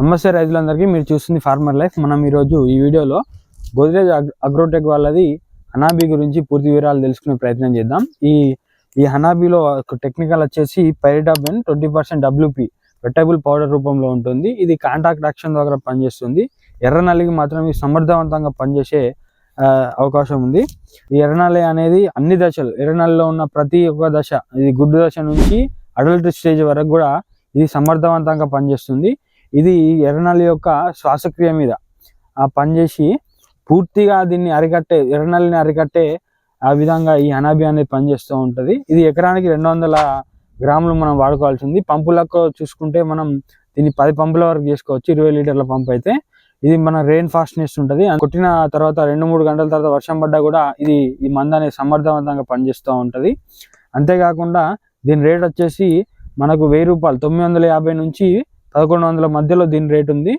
నమస్తే రైతులందరికీ, మీరు చూస్తుంది ఫార్మర్ లైఫ్. మనం ఈరోజు ఈ వీడియోలో గోద్రేజ్ అగ్రోటెక్ వాళ్ళది హనాబీ గురించి పూర్తి వివరాలు తెలుసుకునే ప్రయత్నం చేద్దాం. ఈ హనాబీలో టెక్నికల్ వచ్చేసి పైరిడాబెన్ 20% WP వెట్టబుల్ పౌడర్ రూపంలో ఉంటుంది. ఇది కాంటాక్ట్ యాక్షన్ ద్వారా పనిచేస్తుంది. ఎర్రనల్లికి మాత్రం ఇది సమర్థవంతంగా పనిచేసే అవకాశం ఉంది. ఈ ఎర్రనల్లి అనేది అన్ని దశలు, ఎర్రనల్లిలో ఉన్న ప్రతి ఒక్క దశ, ఇది గుడ్డు దశ నుంచి అడల్ట్ స్టేజ్ వరకు కూడా ఇది సమర్థవంతంగా పనిచేస్తుంది. ఇది ఎర్రనల్లి యొక్క శ్వాసక్రియ మీద పనిచేసి పూర్తిగా దీన్ని ఎర్రనల్లిని అరికట్టే ఆ విధంగా ఈ హనాబీ అనేది పనిచేస్తూ ఉంటుంది. ఇది ఎకరానికి 200 గ్రాములు మనం వాడుకోవాల్సింది. పంపులకు చూసుకుంటే మనం దీన్ని 10 పంపుల వరకు చేసుకోవచ్చు. 20 లీటర్ల పంపు అయితే ఇది మన రెయిన్ ఫాస్ట్నెస్ ఉంటుంది. కొట్టిన తర్వాత 2-3 గంటల తర్వాత వర్షం పడ్డా కూడా ఈ మందు అనేది సమర్థవంతంగా పనిచేస్తూ ఉంటుంది. అంతేకాకుండా దీని రేట్ వచ్చేసి మనకు 1000 రూపాయలు, 950 నుంచి 1100 మధ్యలో దీని రేట్ ఉంది.